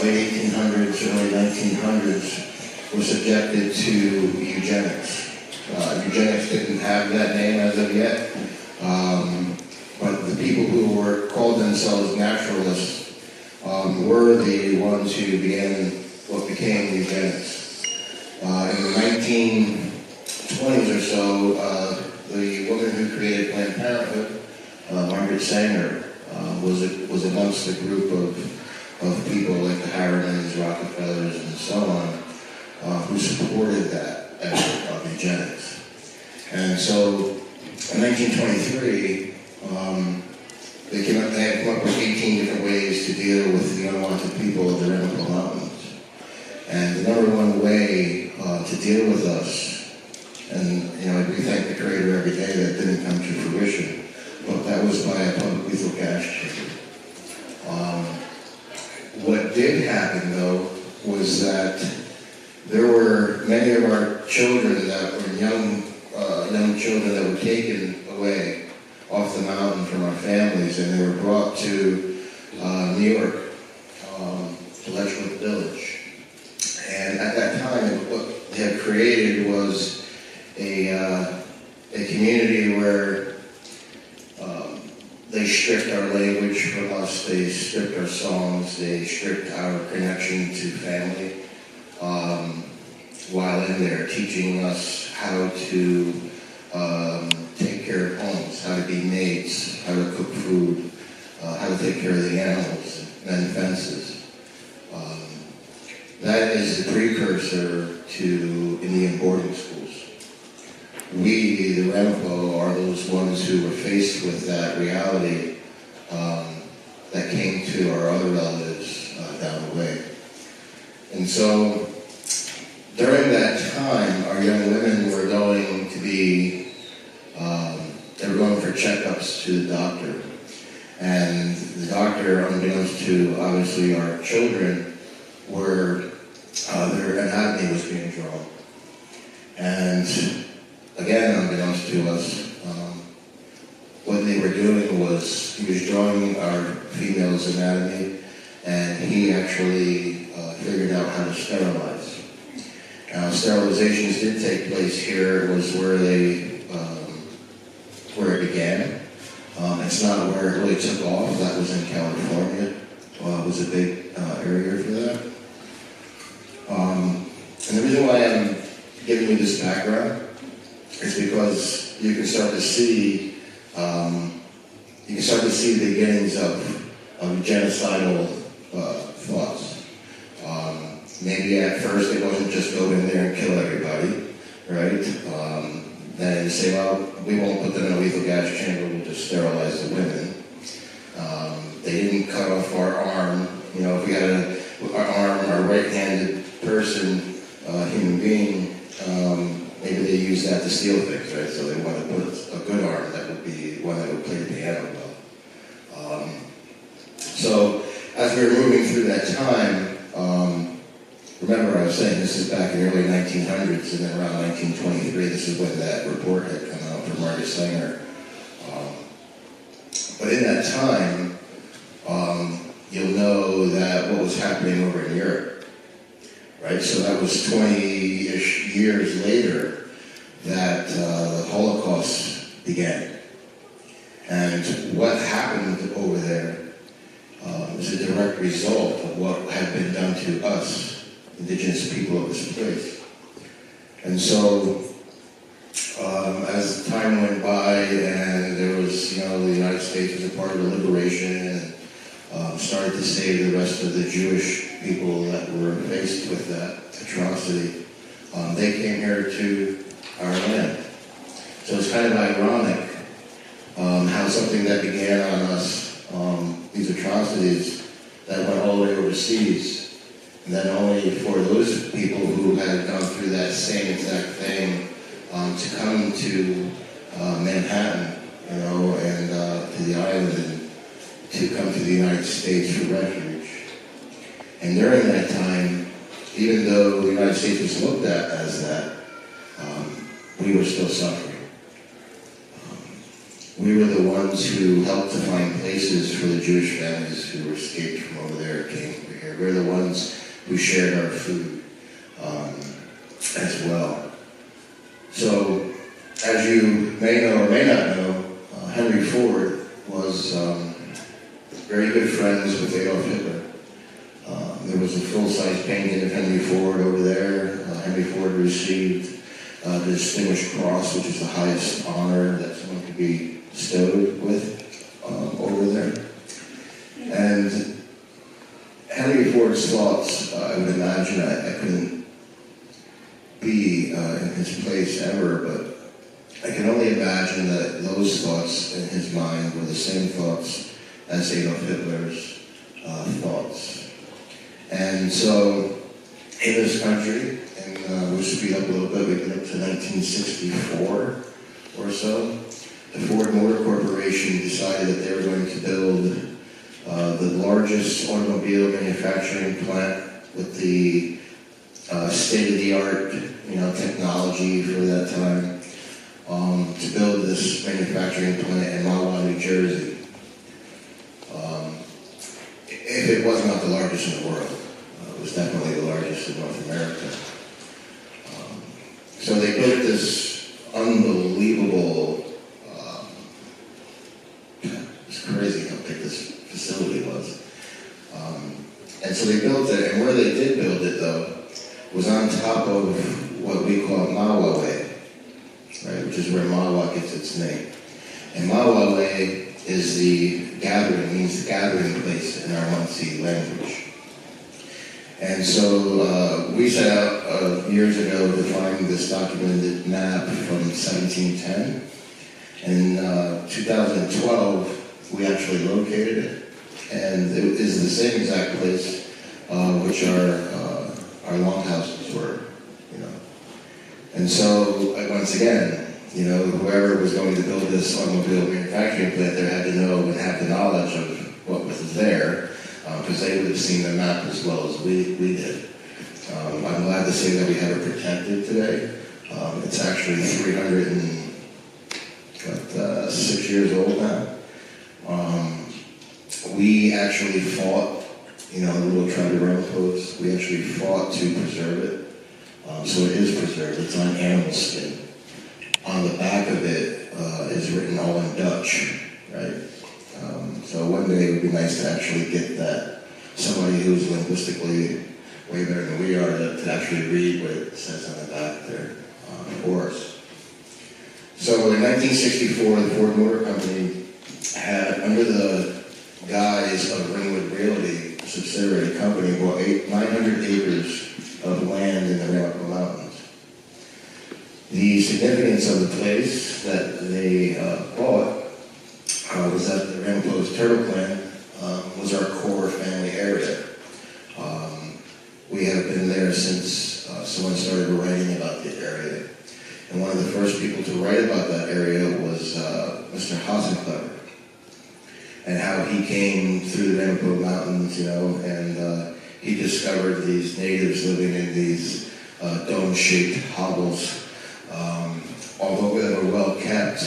late 1800s, early 1900s, were subjected to eugenics. Eugenics didn't have that name as of yet, but the people who were called themselves naturalists were the ones who began what became eugenics. In the 1920s or so, the woman who created Planned Parenthood, Margaret Sanger, was amongst the group of people like the Harrimans, Rockefellers, and so on, who supported that effort of eugenics. And so, in 1923, they had come up with 18 different ways to deal with the unwanted people of the Lenape Mountains. And the number one way to deal with us, and we thank the Creator every day that didn't come to fruition, but that was by a public lethal gas chamber. What did happen, though, was that there were many of our children that were young children that were taken away off the mountain from our families, and they were brought to New York, to Letchworth Village. And at that time, what they had created was a community where they stripped our language from us, they stripped our songs, they stripped our connection to family, while in there teaching us how to take care of homes, how to be maids, how to cook food, how to take care of the animals, mend fences. That is the precursor to Indian boarding schools. We, the Lenape, are those ones who were faced with that reality that came to our other relatives down the way. And so, during that time, our young women were going to be, they were going for checkups to the doctor. And the doctor, unbeknownst to obviously our children, their anatomy was being drawn. And again, unbeknownst to us, what they were doing was he was drawing our female's anatomy, and he actually figured out how to sterilize. Sterilizations did take place here. It was where it began. It's not where it really took off. That was in California. It was a big area for that. And the reason why I'm giving you this background is because you can start to see the beginnings of genocidal thoughts. Maybe at first it wasn't just go in there and kill everybody, right? Then they say, well, we won't put them in a lethal gas chamber, we'll just sterilize the women. They didn't cut off our arm. If we had an arm, a right-handed person, human being, maybe they use that to steal things, right? So they want to put a good arm that would be one that would play the piano well. So as we were moving through that time, remember I was saying this is back in the early 1900s, and then around 1923, this is when that report had come out from Margaret Sanger. But in that time, you'll know that what was happening over in Europe, right? So that was 20-ish years later that the Holocaust began. And what happened over there was a direct result of what had been done to us, indigenous people of this place. And so, as time went by and there was, the United States was a part of the liberation and started to save the rest of the Jewish people that were faced with that atrocity, they came here to our land. So it's kind of ironic how something that began on us, these atrocities that went all the way overseas, and then only for those people who had gone through that same exact thing to come to Manhattan, and to the island, and to come to the United States for refuge. And during that time, even though the United States was looked at as that, we were still suffering. We were the ones ones who helped to find places for the Jewish families who were escaped from over there came over here. We're the ones who shared our food as well. So, as you may know or may not know, Henry Ford was very good friends with Adolf Hitler. There was a full-size painting of Henry Ford over there. Henry Ford received the Distinguished Cross, which is the highest honor that someone could be bestowed with over there. And Henry Ford's thoughts, I would imagine, I couldn't be in his place ever, but I can only imagine that those thoughts in his mind were the same thoughts as Adolf Hitler's thoughts. And so, in this country, and we'll speed up a little bit, we get up to 1964 or so, the Ford Motor Corporation decided that they were going to build the largest automobile manufacturing plant with the state-of-the-art, technology for that time, to build this manufacturing plant in Mahwah, New Jersey. If it was not the largest in the world, it was definitely the largest in North America. So they built this unbelievable, it's crazy how big this facility was. And so they built it, and where they did build it, though, was on top of what we call Mahwah Way, right, which is where Mahwah gets its name. And Mahwah Way is means the gathering place in our Muncie language. And so we set out years ago to find this documented map from 1710. In 2012, we actually located it, and it is the same exact place which our longhouses were, And so, once again, whoever was going to build this automobile manufacturing plant there had to know and have the knowledge of what was there, because they would have seen the map as well as we did. I'm glad to say that we have it protected today. It's actually 306 years old now. We actually fought, the little tribal rental codes, we actually fought to preserve it. So it is preserved. It's on animal skin. On the back of it is written all in Dutch, right? So one day it would be nice to actually get that, somebody who's linguistically way better than we are to actually read what it says on the back there for us. So in 1964, the Ford Motor Company had, under the guise of Ringwood Realty, a subsidiary company, bought 900 acres of land in the Lenape Mountains. The significance of the place that they bought was that the Rampo's Turtle Clan was our core family area. We have been there since someone started writing about the area. And one of the first people to write about that area was Mr. Hasenclever, and how he came through the Rampo Mountains, and he discovered these natives living in these dome-shaped hovels, although they were well kept,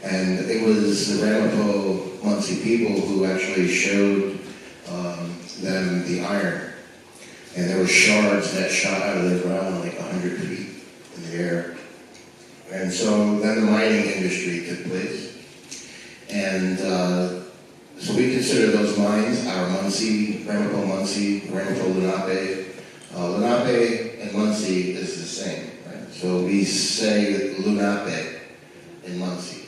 And it was the Ramapo Muncie people who actually showed them the iron. And there were shards that shot out of the ground like 100 feet in the air. And so then the mining industry took place. And so we consider those mines our Muncie, Ramapo, Lenape. Lenape and Muncie is the same, right? So we say Lenape in Muncie.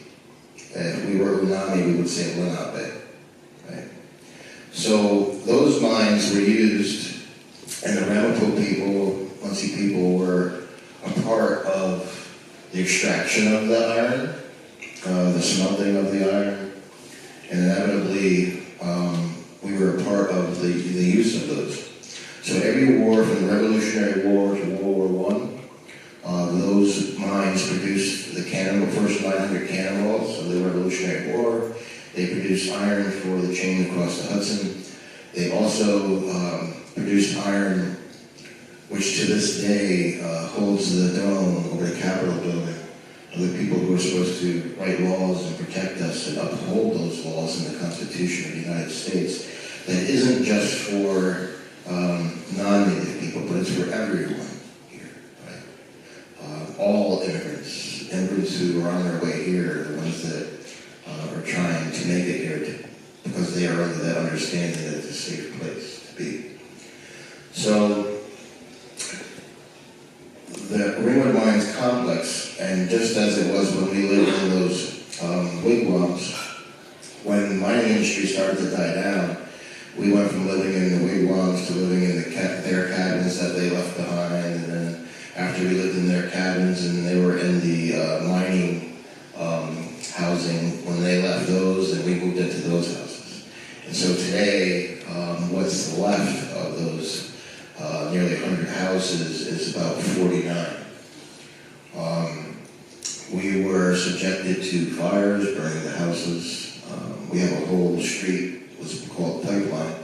If we were Unami, we would say Lenape, right? So those mines were used, and the Ramapo people, Muncie people, were a part of the extraction of the iron, the smelting of the iron, and inevitably we were a part of the use of those. So every war, from the Revolutionary War to World War I, those mines produced the first 900 cannonballs of the Revolutionary War. They produced iron for the chain across the Hudson. They also produced iron, which to this day holds the dome over the Capitol building of the people who were supposed to to write laws and protect us and uphold those laws in the Constitution of the United States that isn't just for non-Native people, but it's for everyone here, right? All immigrants who are on their way here, the ones that are trying to make it here because they are under that understanding that it's a safe place to be. So, the Ringwood Mines complex, and just as it was when we lived in those wigwams, when the mining industry started to die down, we went from living in the wigwams to living in their cabins that they left behind, and then after we lived in their cabins and they were in the mining housing, when they left those, and we moved into those houses. And so today, what's left of those nearly 100 houses is about 49. We were subjected to fires, burning the houses. We have a whole street, what's called Pipeline.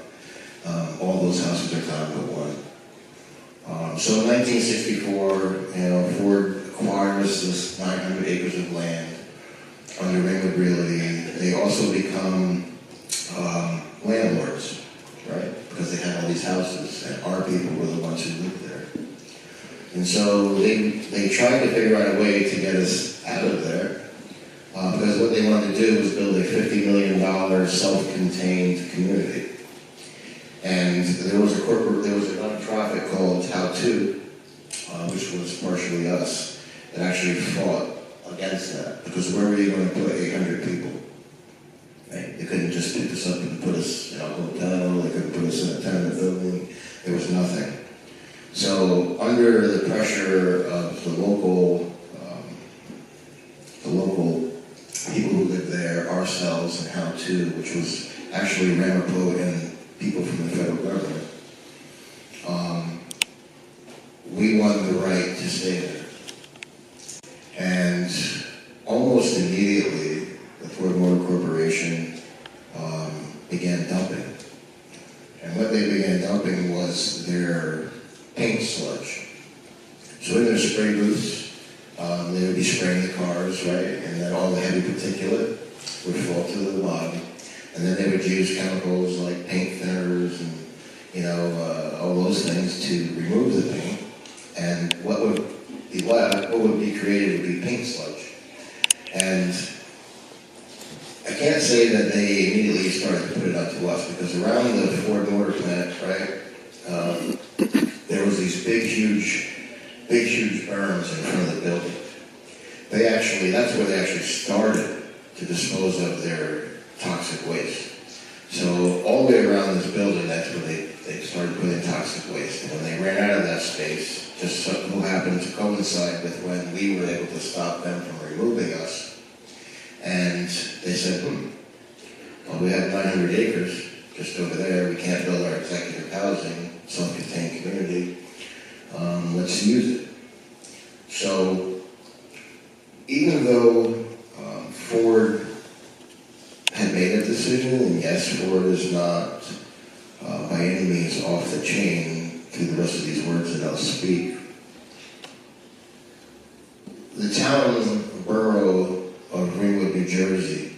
All those houses are gone but one. So in 1964, Ford acquires this 900 acres of land under Ringwood Realty. They also become landlords, right? Because they had all these houses, and our people were the ones who lived there. And so they tried to figure out a way to get us out of there, because what they wanted to do was build a $50 million self-contained community. And there was a nonprofit called How To, which was partially us, that actually fought against that. Because where were you going to put 800 people? Right? They couldn't just pick us up and put us in a hotel. They couldn't put us in a tenement building. There was nothing. So under the pressure of the local people who lived there, ourselves, and How To, which was actually Ramapo and people from the federal government, we won the right to stay there. And almost immediately, the Ford Motor Corporation began dumping. And what they began dumping was their paint sludge. So in their spray booths, they would be spraying the cars, right? And then all the heavy particulate would fall to the bottom. And then they would use chemicals like paint thinners and, all those things to remove the paint. And what would be left, what would be created would be paint sludge. And I can't say that they immediately started to put it up to us, because around the Ford Motor plant, right, there was these big, huge berms in front of the building. That's where they actually started to dispose of their toxic waste. So all the way around this building, that's where they started putting toxic waste. And when they ran out of that space, just so happened to coincide with when we were able to stop them from removing us. And they said, well, we have 900 acres just over there. We can't build our executive housing, self-contained community. Let's use it. So even though Ford had made a decision, and yes, Ford is not by any means off the chain through the rest of these words that I'll speak, the town borough of Ringwood, New Jersey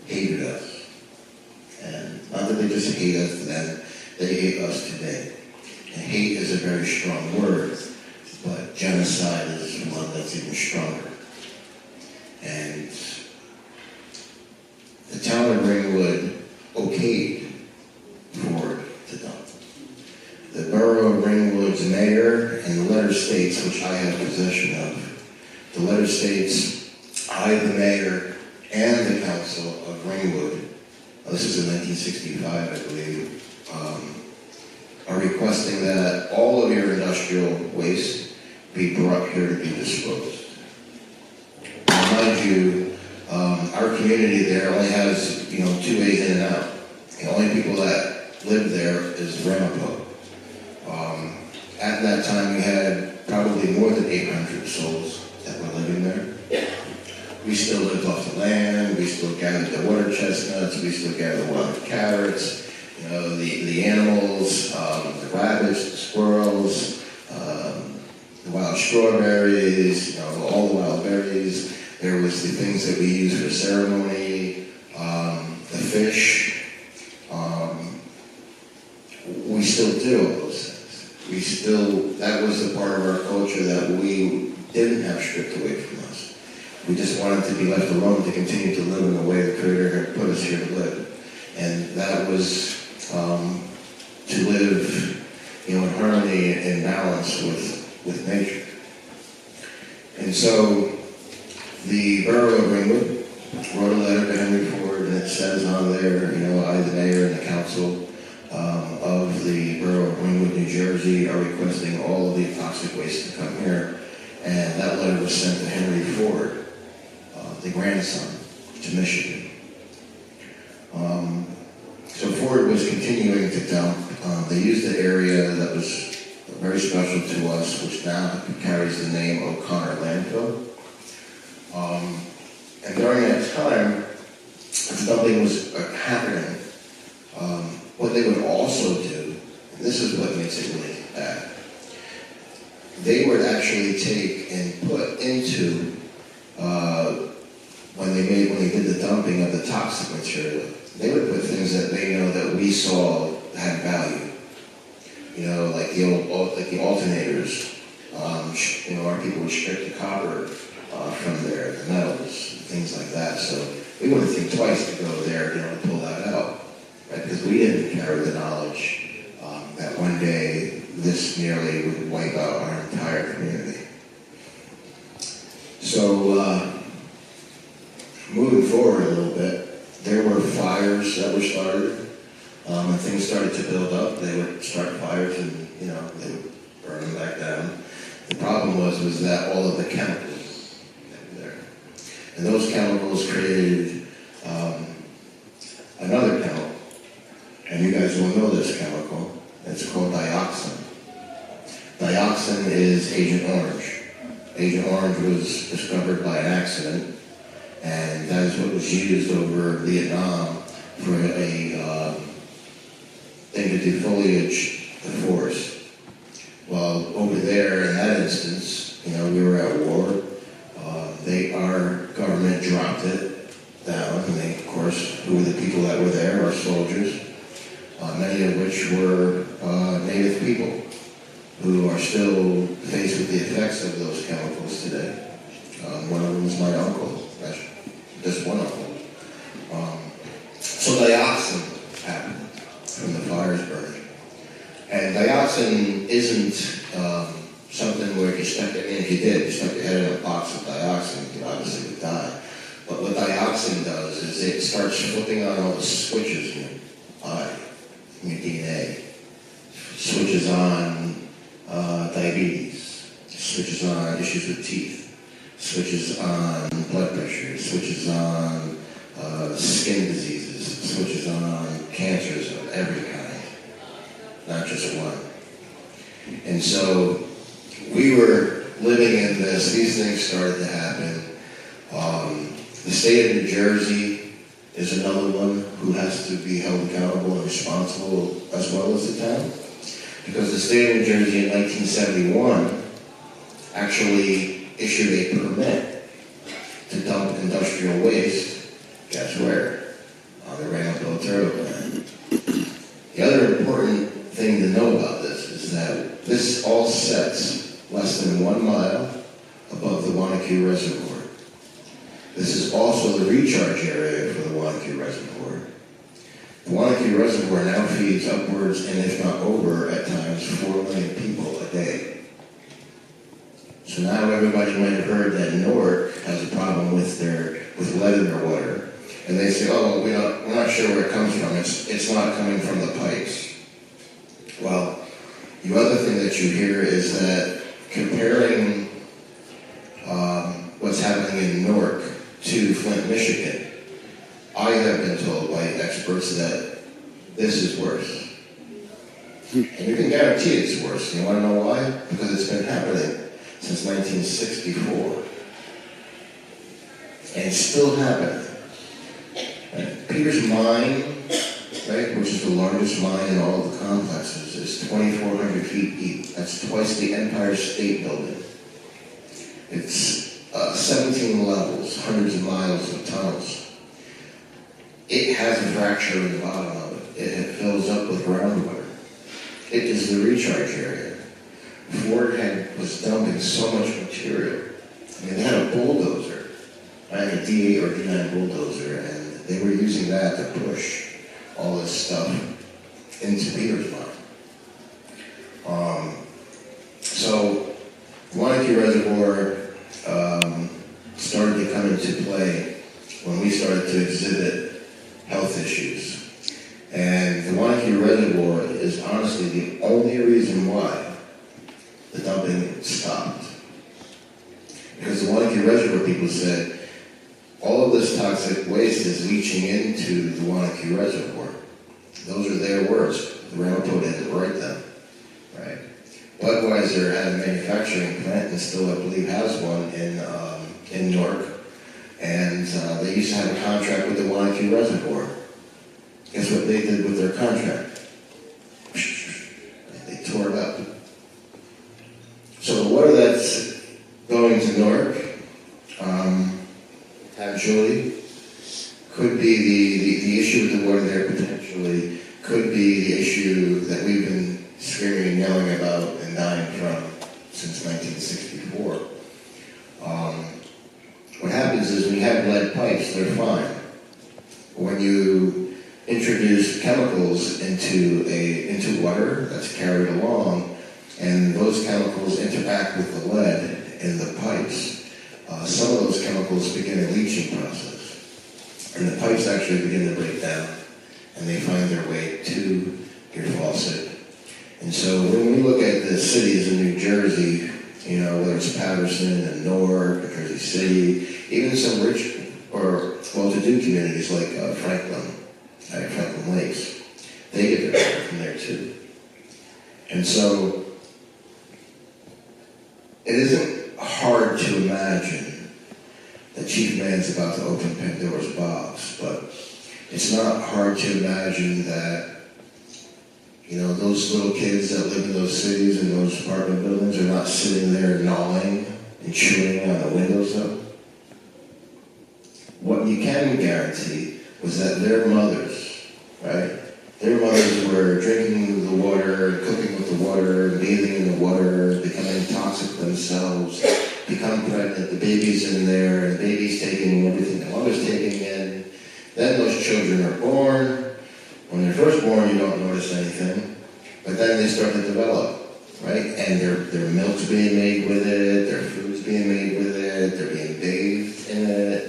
hated us. And not that they just hate us then, they hate us today. And hate is a very strong word, but genocide is one that's even stronger. And the town of Ringwood okayed Ford to dump. The borough of Ringwood's mayor, and the letter states, which I have possession of, the letter states, I, the mayor, and the council of Ringwood, this is in 1965, I believe, are requesting that all of your industrial waste be brought here to be disposed. Now, mind you, our community there only has, 2 ways in and out. The only people that live there is Ramapo. At that time, we had probably more than 800 souls that were living there. We still lived off the land. We still gathered the water chestnuts. We still gathered wild carrots. The animals, the rabbits, the squirrels, the wild strawberries, all the wild berries. There was the things that we used for ceremony, the fish. We still do all those things. That was the part of our culture that we didn't have stripped away from us. We just wanted to be left alone to continue to live in the way the Creator had put us here to live. And that was to live in harmony and balance with nature. And so the borough of Ringwood wrote a letter to Henry Ford, and it says on there, I, the mayor, and the council of the borough of Ringwood, New Jersey, are requesting all of the toxic waste to come here. And that letter was sent to Henry Ford, the grandson, to Michigan. So Ford was continuing to dump. They used an area that was very special to us, which now carries the name O'Connor Landfill. And during that time, as dumping was happening, what they would also do, and this is what makes it really bad, they would actually take and put into, when they did the dumping of the toxic material, they would put things that they know that we saw had value. Like the alternators. Our people would strip the copper from there, the metals, things like that. So we wouldn't think twice to go there, to pull that out, right? Because we didn't carry the knowledge that one day this nearly would wipe out our entire community. So moving forward a little bit, there were fires that were started. When things started to build up, they would start fires and, they would burn them back down. The problem was that all of the chemicals that were there. And those chemicals created another chemical. And you guys will know this chemical. It's called dioxin. Dioxin is Agent Orange. Agent Orange was discovered by an accident, and that is what was used over Vietnam for a thing to defoliage the forest. Well, over there in that instance, we were at war. Our government dropped it down, and they, of course, who were the people that were there? Our soldiers, many of which were Native people who are still faced with the effects of those chemicals today. One of them is my uncle, just one uncle. So dioxin happened from the fires burning. And dioxin isn't something where if you stuck your head in a box of dioxin, you obviously would die. But what dioxin does is it starts flipping on all the switches in your body, in your DNA. Switches on diabetes, switches on issues with teeth, switches on blood pressure, switches on skin diseases, switches on cancers of every kind, not just one. And so we were living in this, these things started to happen. The state of New Jersey is another one who has to be held accountable and responsible as well as the town. Because the state of New Jersey in 1971 actually issued a permit to dump industrial waste, guess where? On the Lenape plant. The other important thing to know about this is that this all sets less than 1 mile above the Wanacue Reservoir. This is also the recharge area for the Wanacue Reservoir. The Wanacue Reservoir now feeds upwards, and if not over, at times, 4 million people a day. So now everybody might have heard that Newark has a problem with lead in their water. And they say, oh, well, we're not sure where it comes from. It's not coming from the pipes. Well, the other thing that you hear is that comparing what's happening in Newark to Flint, Michigan, I have been told by experts that this is worse. And you can guarantee it's worse. You want to know why? Because it's been happening since 1964. And it's still happening. Right? Peter's Mine, right, which is the largest mine in all of the complexes, is 2,400 feet deep. That's twice the Empire State Building. It's 17 levels, hundreds of miles of tunnels. It has a fracture in the bottom of it. It fills up with groundwater. It is the recharge area. Ford was dumping so much material. I mean, they had a bulldozer, right, a D8 or D9 bulldozer, and they were using that to push all this stuff into Peter's mine. So, Wanakee Reservoir started to come into play when we started to exhibit health issues. And the Wanakee Reservoir is honestly the only reason why the dumping stopped. Because the Wanakee Reservoir people said, all of this toxic waste is leaching into the Wanakee Reservoir. Those are their words. The Ramapo didn't write them, right? Budweiser had a manufacturing plant and still, I believe, has one in Newark. And they used to have a contract with the Wanakee Reservoir. Guess what they did with their contract? They tore it up. So the water that's going to Newark, actually, could be the issue with the water there potentially, could be the issue that we've been screaming and yelling about and dying from since 1964. What happens is when you have lead pipes, they're fine. When you introduce chemicals into water that's carried along, and those chemicals interact with the lead in the pipes, some of those chemicals begin a leaching process. And the pipes actually begin to break down, and they find their way to your faucet. And so when we look at the cities in New Jersey, you know, whether it's Patterson and Newark, or Jersey City, even some rich or well-to-do communities like Franklin Lakes, they get their water from there too. And so it isn't hard to imagine that Chief Mann's about to open Pandora's box, but it's not hard to imagine that, you know, those little kids that live in those cities and those apartment buildings are not sitting there gnawing and chewing on the windowsill. What you can guarantee was that their mothers, right? Their mothers were drinking the water, cooking with the water, bathing in the water, becoming toxic themselves, become pregnant, the baby's in there, and the baby's taking everything the mother's taking in. Then those children are born. When they're first born, you don't notice anything, but then they start to develop, right? And their milk's being made with it, their food's being made with it, they're being bathed in it.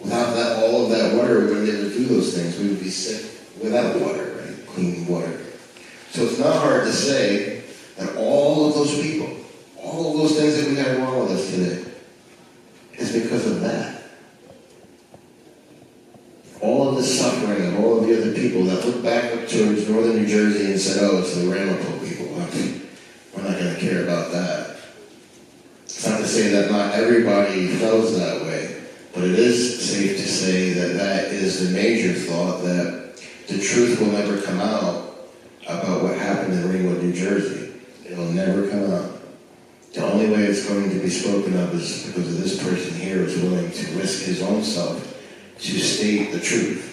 Without that, all of that water, we wouldn't be able to do those things. We would be sick without water, right? Clean water. So it's not hard to say that all of those people, all of those things that we have wrong with us today, is because of that. All of the suffering of all of the other people that look back up towards northern New Jersey and said, oh, it's the Ramapo people. We're not going to care about that. It's not to say that not everybody feels that way, but it is safe to say that that is the major thought, that the truth will never come out about what happened in Ringwood, New Jersey. It'll never come out. The only way it's going to be spoken of is because of this person here is willing to risk his own self to state the truth.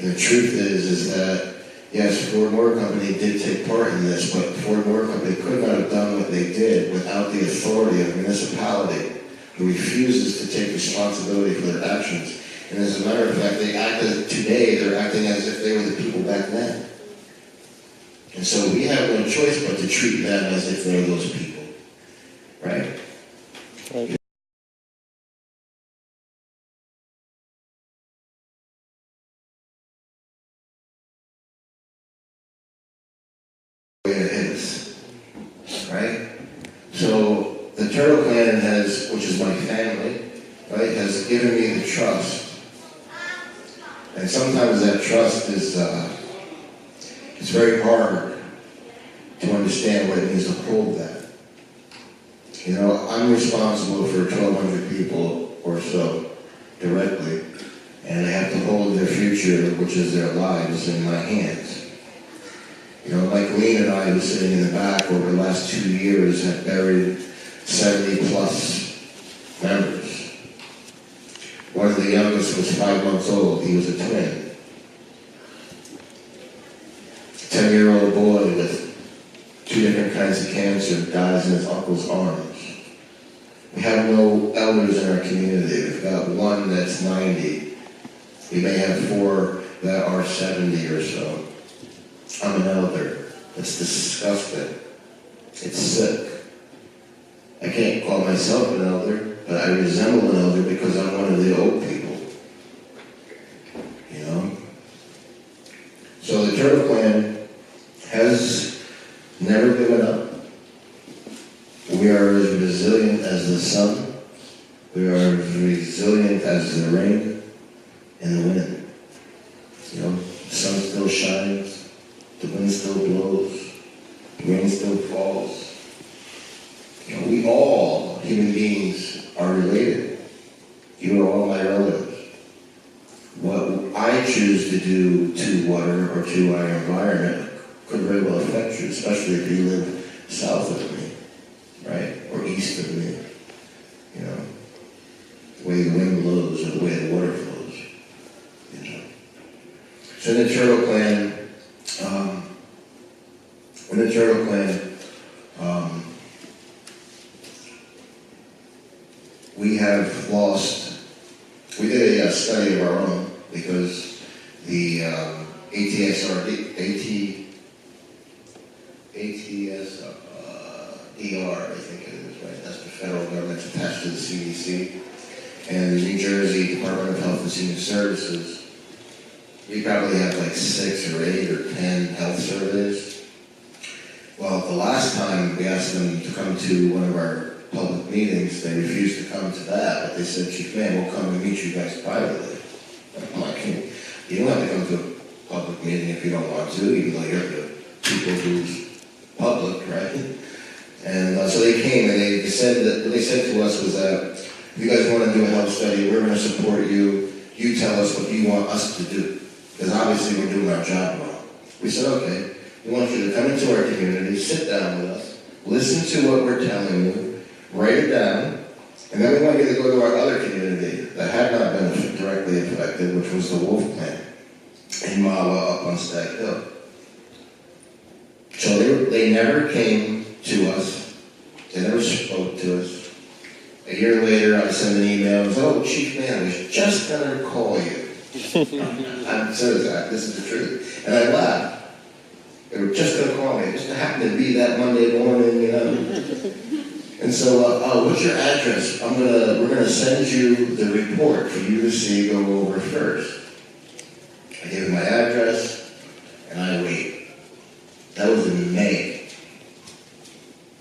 And the truth is that, yes, Ford Motor Company did take part in this, but Ford Motor Company could not have done what they did without the authority of a municipality who refuses to take responsibility for their actions. And as a matter of fact, today they're acting as if they were the people back then. And so we have no choice but to treat them as if they're those people, right? Right. It is, right? So the Turtle Clan has, which is my family, right, has given me the trust. And sometimes that trust is, it's very hard to understand what it means to hold that. You know, I'm responsible for 1,200 people or so directly, and I have to hold their future, which is their lives, in my hands. You know, like Lean and I, who's sitting in the back over the last 2 years, have buried 70 plus members. One of the youngest was 5 months old. He was a twin. 10-year-old boy with 2 different kinds of cancer dies in his uncle's arms. We have no elders in our community. We've got one that's 90. We may have 4 that are 70 or so. I'm an elder. It's disgusting. It's sick. I can't call myself an elder, but I resemble an elder because I'm one of the old people. You know? So the Turtle Clan has never given up. We are as resilient as the sun. We are as resilient as the rain and the wind. You know, the sun still shines, the wind still blows, the rain still falls. You know, we all, human beings, are related. You are all my relatives. What I choose to do to water or to our environment could very well affect you, especially if you live south of me, right? Or east of me. You know, the way the wind blows or the way the water flows. You know. So in the Turtle Clan, we have lost, we did a study of our own because the ATSDR, I think it is, right? That's the federal government attached to the CDC. And the New Jersey Department of Health and Senior Services, we probably have like 6 or 8 or 10 health surveys. Well, the last time we asked them to come to one of our public meetings, they refused to come to that, but they said, Chief Mann, we'll come and meet you guys privately. I'm like, you don't have to come to a public meeting if you don't want to, even though you're the people who's public, right? And so they came and they said that what they said to us was that if you guys want to do a health study, we're going to support you. You tell us what you want us to do, because obviously we're doing our job well. We said, okay, we want you to come into our community, sit down with us, listen to what we're telling you, write it down, and then we want you to go to our other community that had not been directly affected, which was the Wolf Clan in Mawa up on Stag Hill. So they never came to us. They never spoke to us. A year later, I sent an email and said, oh, Chief Mann, I was just going to call you. I'm serious, this is the truth. And I laughed. They were just going to call me. It just happened to be that Monday morning, you know. And so, what's your address? We're gonna send you the report for you to see, go over first. I gave him my address, and I wait. That was in May.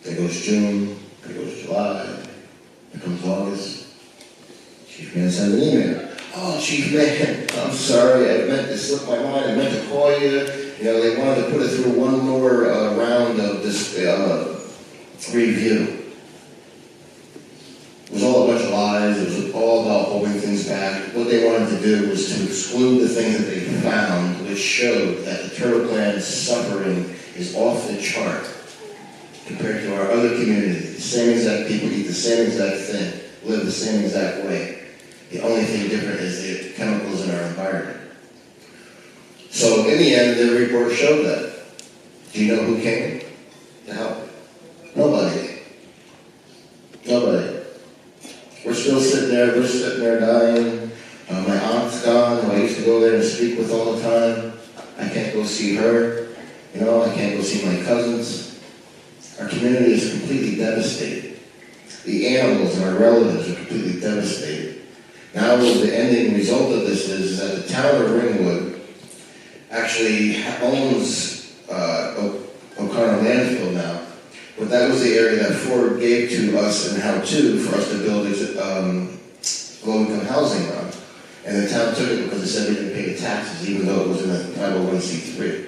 There goes June, there goes July, there comes August. Chief Mann sent an email. Oh, Chief Mann, I'm sorry, I meant to slip my mind, I meant to call you. You know, they wanted to put it through one more round of this review. It was all a bunch of lies. It was all about holding things back. What they wanted to do was to exclude the things that they found, which showed that the Turtle Clan's suffering is off the chart compared to our other community. The same exact people eat the same exact thing, live the same exact way. The only thing different is the chemicals in our environment. So in the end, the report showed that. Do you know who came to help? Nobody. Nobody. We're still sitting there dying. My aunt's gone, who I used to go there and speak with all the time. I can't go see her. You know, I can't go see my cousins. Our community is completely devastated. The animals and our relatives are completely devastated. Now the ending result of this is that the town of Ringwood actually owns O'Connor landfill now. But that was the area that Ford gave to us and how to for us to build low-income housing on. And the town took it because it said we didn't pay the taxes, even though it was in a 501c3.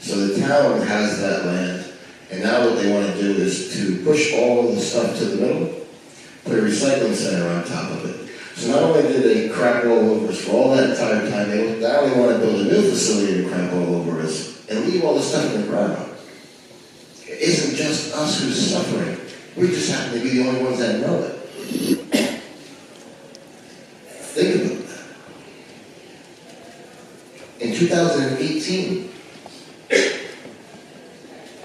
So the town has that land, and now what they want to do is to push all the stuff to the middle, put a recycling center on top of it. So not only did they crap all over us for all that entire time, they not only want to build a new facility to crap all over us and leave all the stuff in the ground. It isn't just us who's suffering. We just happen to be the only ones that know it. Think about that. In 2018,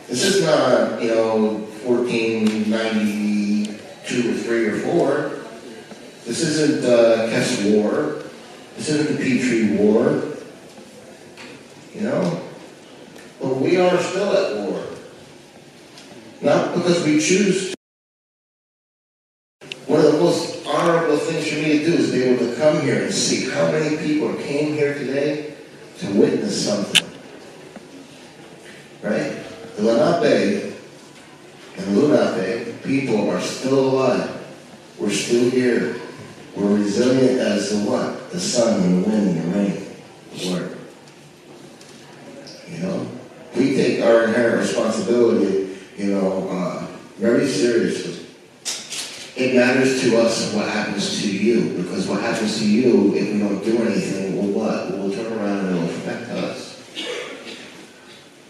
this is not, 1492 or 3 or 4. This isn't Kess War. This isn't the Petrie War. But we are still at war. Not because we choose to. One of the most honorable things for me to do is be able to come here and see how many people came here today to witness something. Right? The Lenape and Lenape people are still alive. We're still here. We're resilient as the what? The sun and the wind and the rain. The word. We take our inherent responsibility, very seriously. It matters to us what happens to you, because what happens to you, if we don't do anything, will turn around and it will affect us.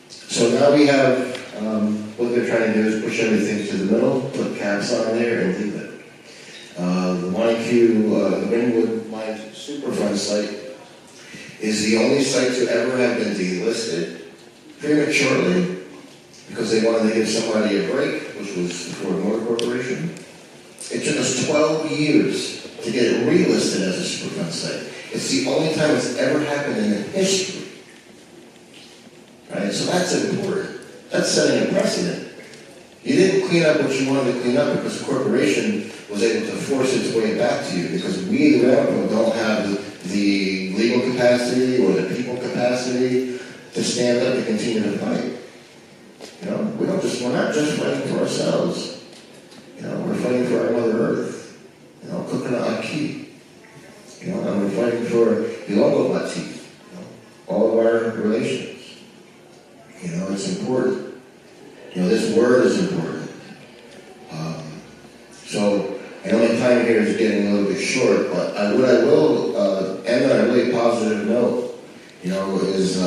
So now we have, what they're trying to do is push everything to the middle, put caps on there, and leave it. The the Greenwood Mine Superfund site is the only site to ever have been delisted prematurely because they wanted to give somebody a break, which was the Ford Motor Corporation. It took us 12 years to get it relisted as a Superfund site. It's the only time it's ever happened in history. Right? So that's important. That's setting a precedent. You didn't clean up what you wanted to clean up because the corporation was able to force its way back to you, because we, the railroad, don't have the legal capacity or the people capacity to stand up and continue to fight. We're not just fighting for ourselves. We're fighting for our Mother Earth. Cooking our key. And we're fighting for the Logobati. All of our relations. It's important. This word is important. So I know my time here is getting a little bit short, but what I will end on a really positive note, is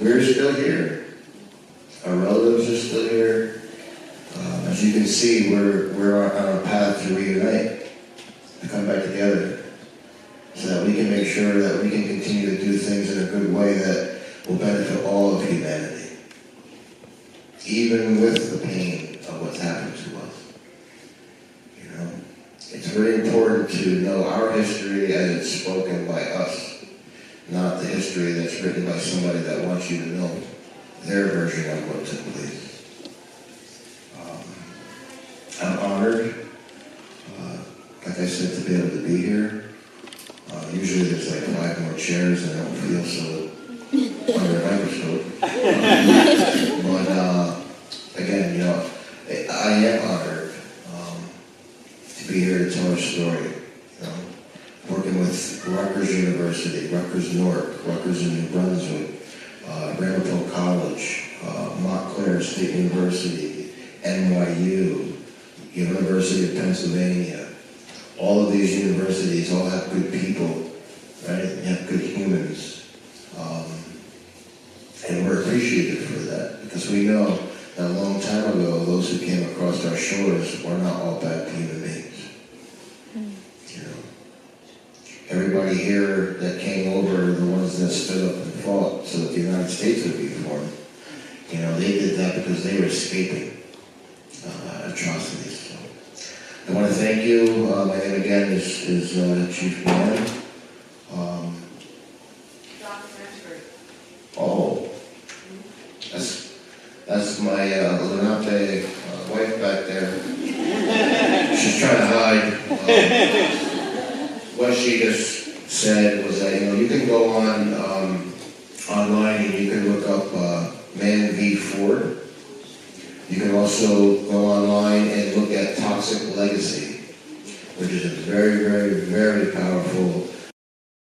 we're still here. Our relatives are still here. As you can see, we're on a path to reunite, to come back together, so that we can make sure that we can continue to do things in a good way that will benefit all of humanity, even with the pain of what's happened to us. It's very important to know our history as it's spoken by us, not the history that's written by somebody that wants you to know their version of what took place. I'm honored, like I said, to be able to be here. Usually there's like 5 more chairs and I don't feel so under a microscope. But again, I am honored to be here to tell our story. Working with Rutgers University, Rutgers Newark, Rutgers in New Brunswick, Ramapo College, Montclair State University, NYU, University of Pennsylvania. All of these universities all have good people, right? They have good humans. And we're appreciative for that, because we know that a long time ago, those who came across our shores were not all bad human beings. Everybody here that came over, the ones that stood up and fought so that the United States would be formed, they did that because they were escaping atrocities. So I want to thank you. My name again is Chief Mann. That's my Lenape wife back there. She's trying to hide. What she just said was that, you can go on online and you can look up Mann v. Ford. You can also go online and look at Toxic Legacy, which is a very, very, very powerful